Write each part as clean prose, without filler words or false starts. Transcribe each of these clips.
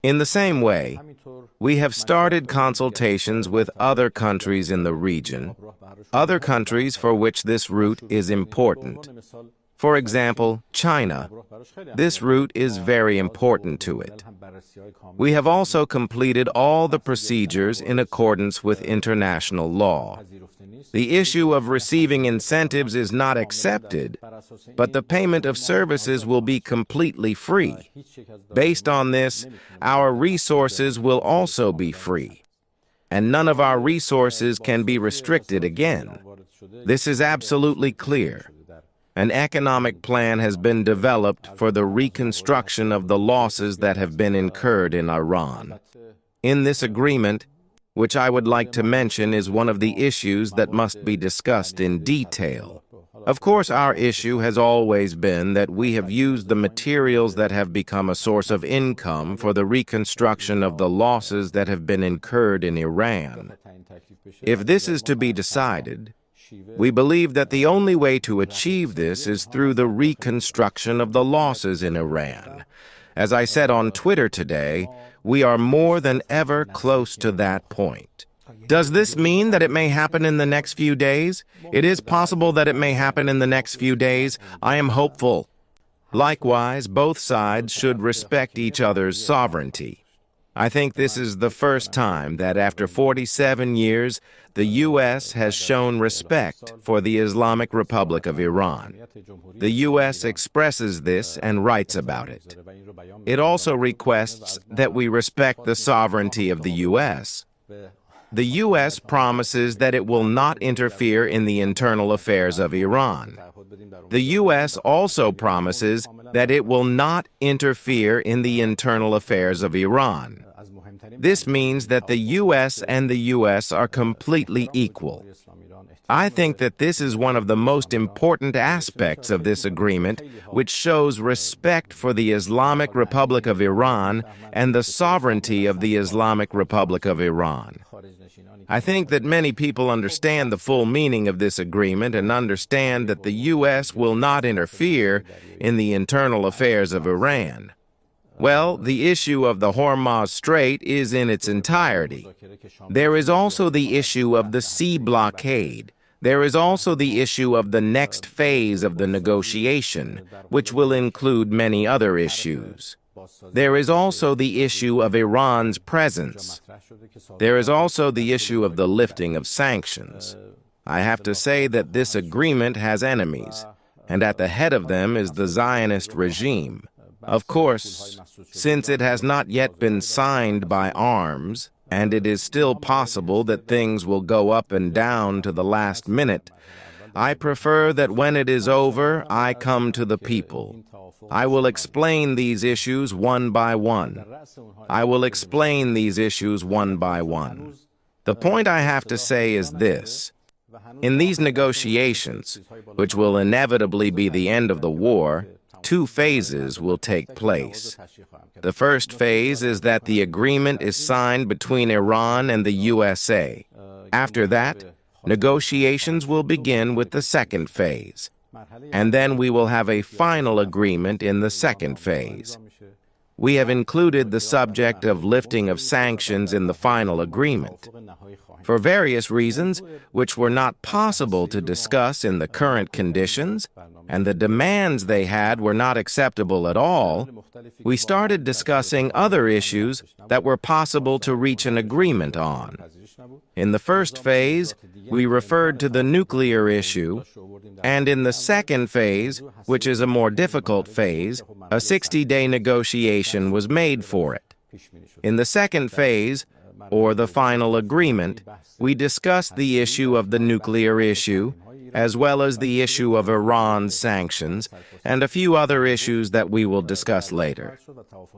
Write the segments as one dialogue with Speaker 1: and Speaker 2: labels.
Speaker 1: In the same way, we have started consultations with other countries in the region, other countries for which this route is important. For example, China. This route is very important to it. We have also completed all the procedures in accordance with international law. The issue of receiving incentives is not accepted, but the payment of services will be completely free. Based on this, our resources will also be free, and none of our resources can be restricted again. This is absolutely clear. An economic plan has been developed for the reconstruction of the losses that have been incurred in Iran. In this agreement, which I would like to mention is one of the issues that must be discussed in detail. Of course, our issue has always been that we have used the materials that have become a source of income for the reconstruction of the losses that have been incurred in Iran. If this is to be decided, we believe that the only way to achieve this is through the reconstruction of the losses in Iran. As I said on Twitter today, we are more than ever close to that point. Does this mean that it may happen in the next few days? It is possible that it may happen in the next few days. I am hopeful. Likewise, both sides should respect each other's sovereignty. I think this is the first time that after 47 years, the U.S. has shown respect for the Islamic Republic of Iran. The U.S. expresses this and writes about it. It also requests that we respect the sovereignty of the U.S. The U.S. promises that it will not interfere in the internal affairs of Iran. The U.S. also promises that it will not interfere in the internal affairs of Iran. This means that the U.S. and the U.S. are completely equal. I think that this is one of the most important aspects of this agreement, which shows respect for the Islamic Republic of Iran and the sovereignty of the Islamic Republic of Iran. I think that many people understand the full meaning of this agreement and understand that the U.S. will not interfere in the internal affairs of Iran. Well, the issue of the Hormuz Strait is in its entirety. There is also the issue of the sea blockade. There is also the issue of the next phase of the negotiation, which will include many other issues. There is also the issue of Iran's presence. There is also the issue of the lifting of sanctions. I have to say that this agreement has enemies, and at the head of them is the Zionist regime. Of course, since it has not yet been signed by arms, and it is still possible that things will go up and down to the last minute, I prefer that when it is over, I come to the people. I will explain these issues one by one. I will explain these issues one by one. The point I have to say is this. In these negotiations, which will inevitably be the end of the war, two phases will take place. The first phase is that the agreement is signed between Iran and the USA. After that, negotiations will begin with the second phase, and then we will have a final agreement in the second phase. We have included the subject of lifting of sanctions in the final agreement. For various reasons, which were not possible to discuss in the current conditions, and the demands they had were not acceptable at all, we started discussing other issues that were possible to reach an agreement on. In the first phase, we referred to the nuclear issue, and in the second phase, which is a more difficult phase, a 60-day negotiation was made for it. In the second phase, or the final agreement, we discussed the issue of the nuclear issue, as well as the issue of Iran's sanctions, and a few other issues that we will discuss later.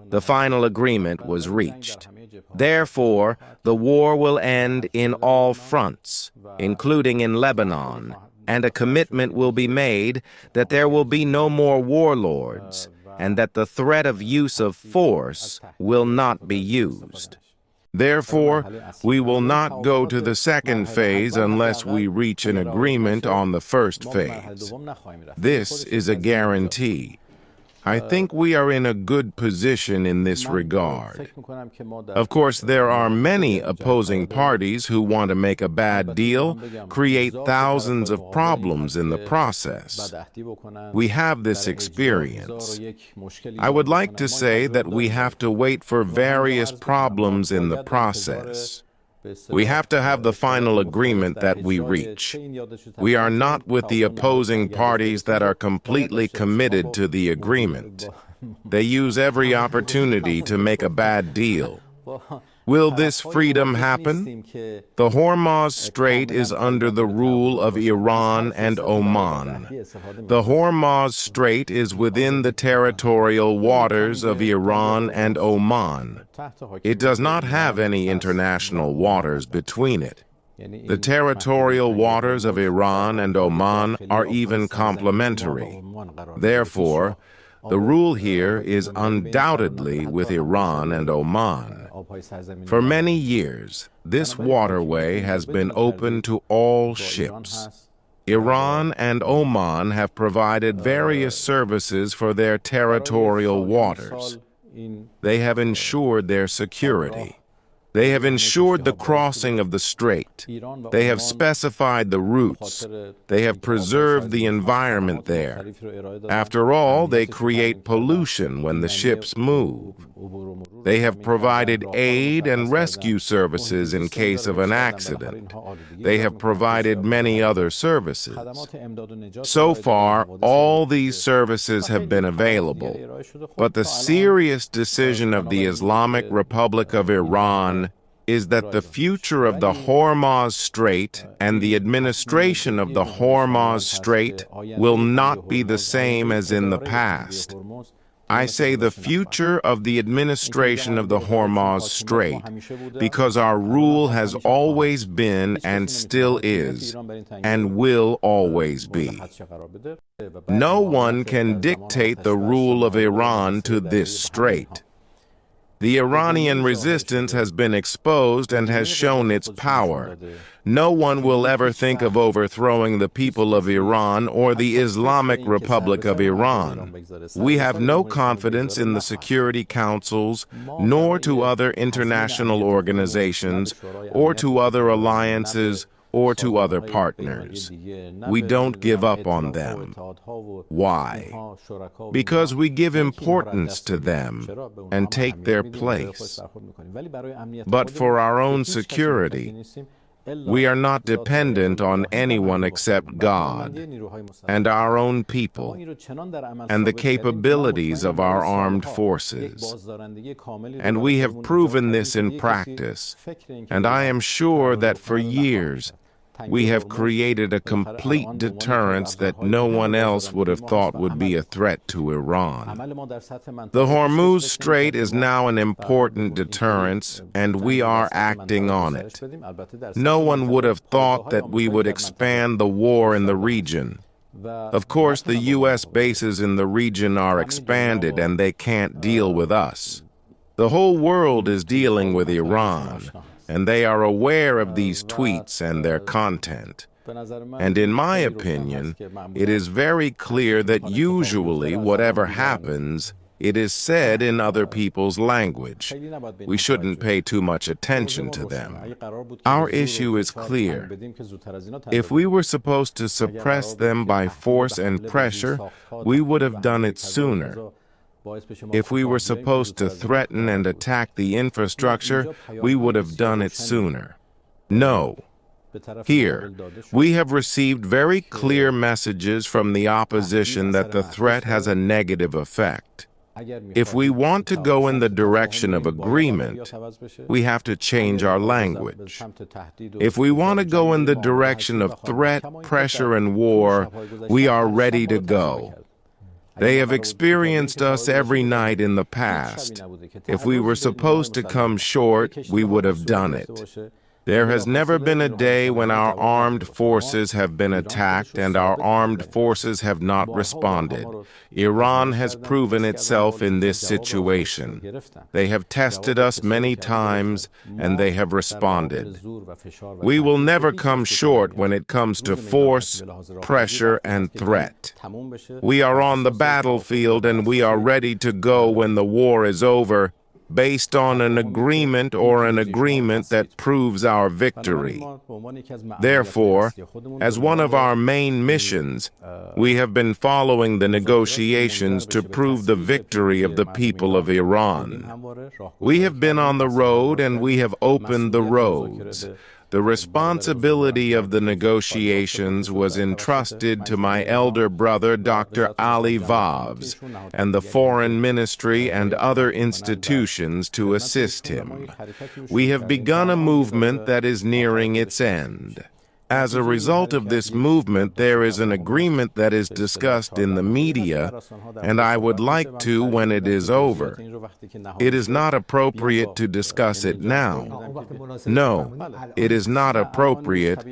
Speaker 1: The final agreement was reached. Therefore, the war will end in all fronts, including in Lebanon, and a commitment will be made that there will be no more warlords, and that the threat of use of force will not be used. Therefore, we will not go to the second phase unless we reach an agreement on the first phase. This is a guarantee. I think we are in a good position in this regard. Of course, there are many opposing parties who want to make a bad deal, create thousands of problems in the process. We have this experience. I would like to say that we have to wait for various problems in the process. We have to have the final agreement that we reach. We are not with the opposing parties that are completely committed to the agreement. They use every opportunity to make a bad deal. Will this freedom happen? The Hormuz Strait is under the rule of Iran and Oman. The Hormuz Strait is within the territorial waters of Iran and Oman. It does not have any international waters between it. The territorial waters of Iran and Oman are even complementary. Therefore, the rule here is undoubtedly with Iran and Oman. For many years, this waterway has been open to all ships. Iran and Oman have provided various services for their territorial waters. They have ensured their security. They have ensured the crossing of the strait. They have specified the routes. They have preserved the environment there. After all, they create pollution when the ships move. They have provided aid and rescue services in case of an accident. They have provided many other services. So far, all these services have been available. But the serious decision of the Islamic Republic of Iran is that the future of the Hormuz Strait and the administration of the Hormuz Strait will not be the same as in the past. I say the future of the administration of the Hormuz Strait because our rule has always been and still is and will always be. No one can dictate the rule of Iran to this strait. The Iranian resistance has been exposed and has shown its power. No one will ever think of overthrowing the people of Iran or the Islamic Republic of Iran. We have no confidence in the security councils, nor to other international organizations, or to other alliances, or to other partners. We don't give up on them. Why? Because we give importance to them and take their place. But for our own security, we are not dependent on anyone except God and our own people and the capabilities of our armed forces. And we have proven this in practice, and I am sure that for years we have created a complete deterrence that no one else would have thought would be a threat to Iran. The Hormuz Strait is now an important deterrence, and we are acting on it. No one would have thought that we would expand the war in the region. Of course, the U.S. bases in the region are expanded, and they can't deal with us. The whole world is dealing with Iran, and they are aware of these tweets and their content. And in my opinion, it is very clear that usually whatever happens, it is said in other people's language. We shouldn't pay too much attention to them. Our issue is clear. If we were supposed to suppress them by force and pressure, we would have done it sooner. If we were supposed to threaten and attack the infrastructure, we would have done it sooner. No. Here, we have received very clear messages from the opposition that the threat has a negative effect. If we want to go in the direction of agreement, we have to change our language. If we want to go in the direction of threat, pressure, and war, we are ready to go. They have experienced us every night in the past. If we were supposed to come short, we would have done it. There has never been a day when our armed forces have been attacked and our armed forces have not responded. Iran has proven itself in this situation. They have tested us many times and they have responded. We will never come short when it comes to force, pressure, and threat. We are on the battlefield and we are ready to go when the war is over, based on an agreement or an agreement that proves our victory. Therefore, as one of our main missions, we have been following the negotiations to prove the victory of the people of Iran. We have been on the road and we have opened the roads. The responsibility of the negotiations was entrusted to my elder brother, Dr. Ali Vavs, and the Foreign Ministry and other institutions to assist him. We have begun a movement that is nearing its end. As a result of this movement, there is an agreement that is discussed in the media, and I would like to when it is over. It is not appropriate to discuss it now. No, it is not appropriate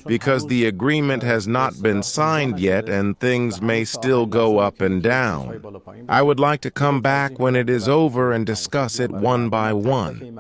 Speaker 1: because the agreement has not been signed yet and things may still go up and down. I would like to come back when it is over and discuss it one by one.